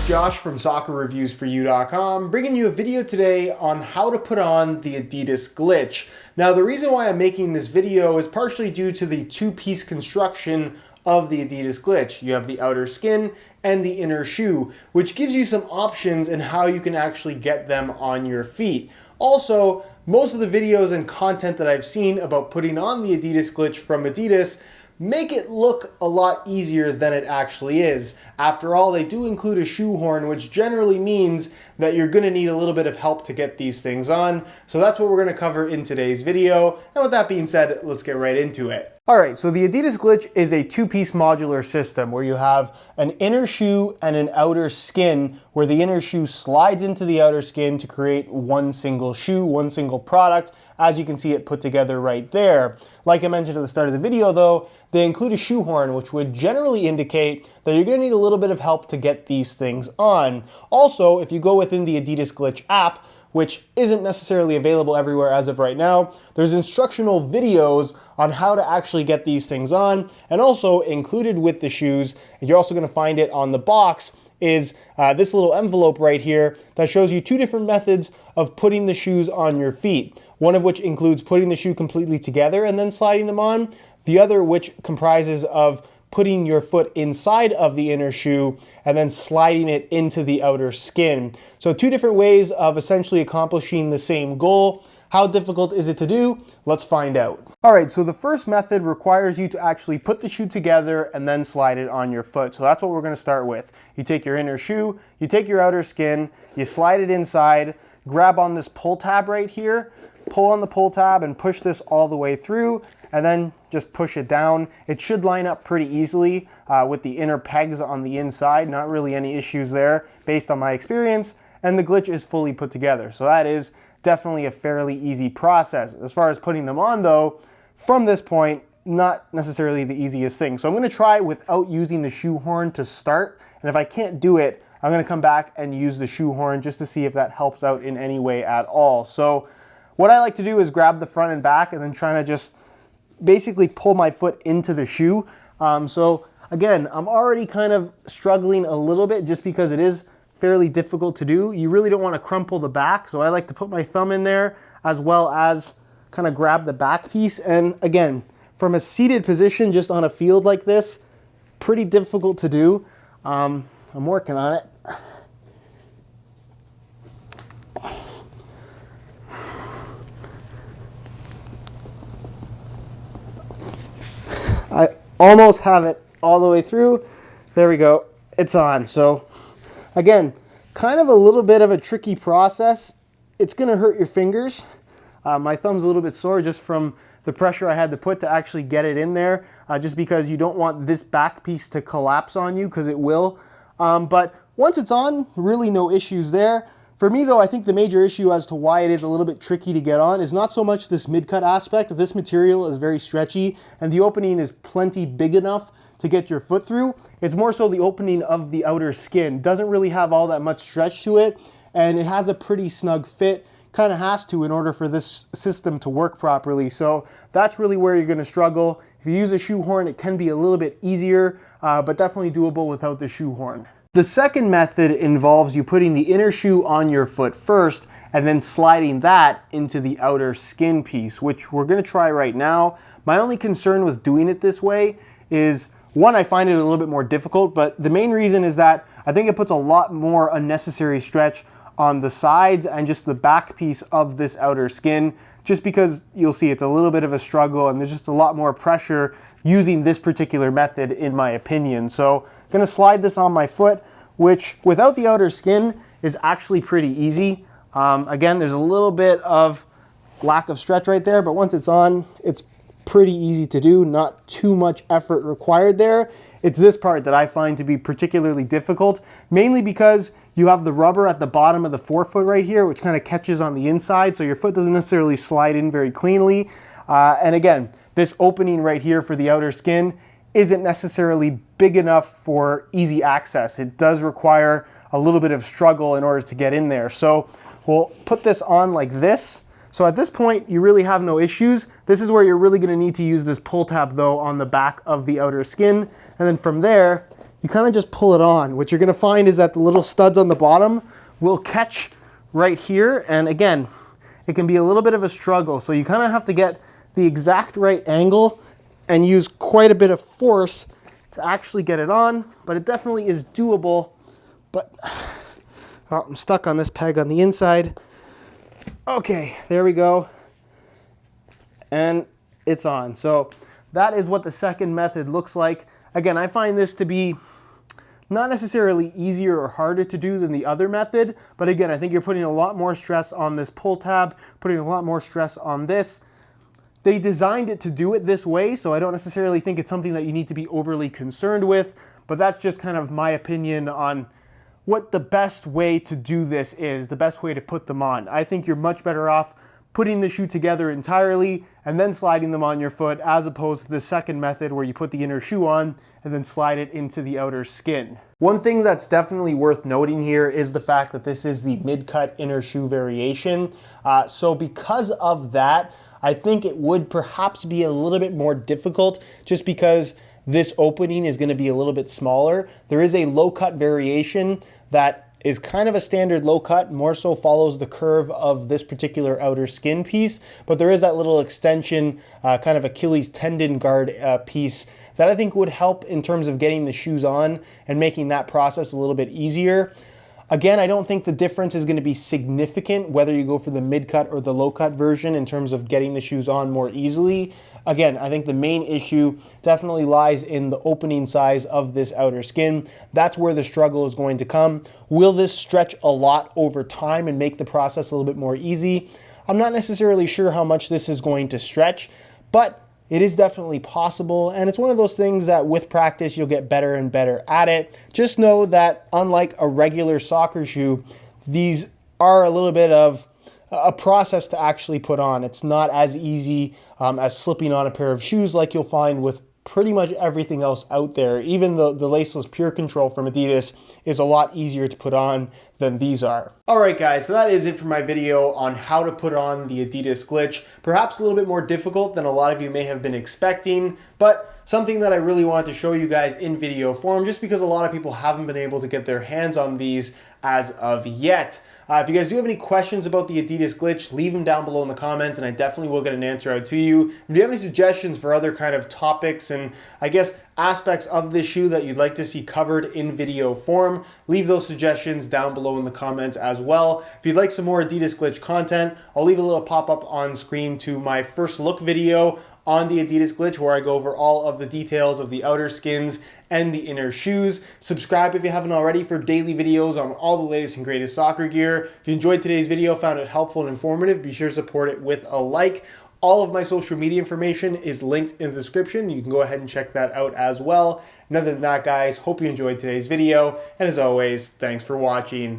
it's Josh from SoccerReviewsForYou.com, bringing you a video today on how to put on the Adidas Glitch. Now, the reason why I'm making this video is partially due to the two-piece construction of the Adidas Glitch. You have the outer skin and the inner shoe, which gives you some options in how you can actually get them on your feet. Also, most of the videos and content that I've seen about putting on the Adidas Glitch from Adidas make it look a lot easier than it actually is. After all, they do include a shoehorn, which generally means that you're gonna need a little bit of help to get these things on. So that's what we're gonna cover in today's video. And with that being said, let's get right into it. All right, so the Adidas Glitch is a two-piece modular system where you have an inner shoe and an outer skin, where the inner shoe slides into the outer skin to create one single shoe, one single product, as you can see it put together right there. Like I mentioned at the start of the video though, they include a shoehorn, which would generally indicate that you're gonna need a little bit of help to get these things on. Also, if you go within the Adidas Glitch app, which isn't necessarily available everywhere as of right now, there's instructional videos on how to actually get these things on, and also included with the shoes, and you're also gonna find it on the box, is this little envelope right here that shows you two different methods of putting the shoes on your feet. One of which includes putting the shoe completely together and then sliding them on. The other which comprises of putting your foot inside of the inner shoe and then sliding it into the outer skin. So two different ways of essentially accomplishing the same goal. How difficult is it to do? Let's find out. All right, so the first method requires you to actually put the shoe together and then slide it on your foot. So that's what we're gonna start with. You take your inner shoe, you take your outer skin, you slide it inside, grab on this pull tab right here, pull on the pull tab and push this all the way through, and then just push it down. It should line up pretty easily with the inner pegs on the inside. Not really any issues there based on my experience, and the glitch is fully put together. So that is definitely a fairly easy process. As far as putting them on though, from this point, not necessarily the easiest thing. So I'm gonna try without using the shoehorn to start, and if I can't do it, I'm gonna come back and use the shoehorn just to see if that helps out in any way at all. So what I like to do is grab the front and back and then trying to just basically pull my foot into the shoe. So again, I'm already kind of struggling a little bit just because it is fairly difficult to do. You really don't want to crumple the back, so I like to put my thumb in there as well as kind of grab the back piece. And again, from a seated position just on a field like this, pretty difficult to do. I'm working on it. I almost have it all the way through. There we go, it's on. So again, kind of a little bit of a tricky process. It's gonna hurt your fingers. My thumb's a little bit sore just from the pressure I had to put to actually get it in there, just because you don't want this back piece to collapse on you, because it will. But once it's on, really no issues there. For me though, I think the major issue as to why it is a little bit tricky to get on is not so much this mid-cut aspect. This material is very stretchy and the opening is plenty big enough to get your foot through. It's more so the opening of the outer skin. Doesn't really have all that much stretch to it, and it has a pretty snug fit. Kind of has to in order for this system to work properly. So that's really where you're gonna struggle. If you use a shoehorn, it can be a little bit easier, but definitely doable without the shoehorn. The second method involves you putting the inner shoe on your foot first and then sliding that into the outer skin piece, which we're gonna try right now. My only concern with doing it this way is, one, I find it a little bit more difficult, but the main reason is that I think it puts a lot more unnecessary stretch on the sides and just the back piece of this outer skin, just because you'll see it's a little bit of a struggle and there's just a lot more pressure using this particular method in my opinion. So I'm gonna slide this on my foot, which without the outer skin is actually pretty easy. Again, there's a little bit of lack of stretch right there, but once it's on, it's pretty easy to do, not too much effort required there. It's this part that I find to be particularly difficult, mainly because you have the rubber at the bottom of the forefoot right here, which kind of catches on the inside, so your foot doesn't necessarily slide in very cleanly. And again, this opening right here for the outer skin isn't necessarily big enough for easy access. It does require a little bit of struggle in order to get in there. So we'll put this on like this. So at this point, you really have no issues. This is where you're really gonna need to use this pull tab though on the back of the outer skin. And then from there, you kind of just pull it on. What you're gonna find is that the little studs on the bottom will catch right here. And again, it can be a little bit of a struggle. So you kind of have to get the exact right angle and use quite a bit of force to actually get it on, but it definitely is doable. But oh, I'm stuck on this peg on the inside. Okay, there we go. And it's on. So that is what the second method looks like. Again, I find this to be not necessarily easier or harder to do than the other method, but again, I think you're putting a lot more stress on this pull tab, putting a lot more stress on this. They designed it to do it this way, so I don't necessarily think it's something that you need to be overly concerned with, but that's just kind of my opinion on what the best way to do this is, the best way to put them on. I think you're much better off putting the shoe together entirely and then sliding them on your foot, as opposed to the second method where you put the inner shoe on and then slide it into the outer skin. One thing that's definitely worth noting here is the fact that this is the mid-cut inner shoe variation. So because of that, I think it would perhaps be a little bit more difficult just because this opening is going to be a little bit smaller. There is a low-cut variation that is kind of a standard low cut, more so follows the curve of this particular outer skin piece, but there is that little extension, kind of Achilles tendon guard piece that I think would help in terms of getting the shoes on and making that process a little bit easier. Again, I don't think the difference is going to be significant whether you go for the mid-cut or the low-cut version in terms of getting the shoes on more easily. Again, I think the main issue definitely lies in the opening size of this outer skin. That's where the struggle is going to come. Will this stretch a lot over time and make the process a little bit more easy? I'm not necessarily sure how much this is going to stretch, but it is definitely possible, and it's one of those things that with practice you'll get better and better at it. Just know that unlike a regular soccer shoe, these are a little bit of a process to actually put on. It's not as easy as slipping on a pair of shoes like you'll find with pretty much everything else out there. Even the laceless Pure Control from Adidas is a lot easier to put on than these are. Alright guys, so that is it for my video on how to put on the Adidas Glitch. Perhaps a little bit more difficult than a lot of you may have been expecting, but something that I really wanted to show you guys in video form just because a lot of people haven't been able to get their hands on these as of yet. If you guys do have any questions about the Adidas Glitch, leave them down below in the comments and I definitely will get an answer out to you. If you have any suggestions for other kind of topics and I guess aspects of this shoe that you'd like to see covered in video form, leave those suggestions down below in the comments as well. If you'd like some more Adidas Glitch content, I'll leave a little pop-up on screen to my first look video on the Adidas Glitch where I go over all of the details of the outer skins and the inner shoes. Subscribe if you haven't already for daily videos on all the latest and greatest soccer gear. If you enjoyed today's video, found it helpful and informative, be sure to support it with a like. All of my social media information is linked in the description. You can go ahead and check that out as well. And other than that, guys, hope you enjoyed today's video. And as always, thanks for watching.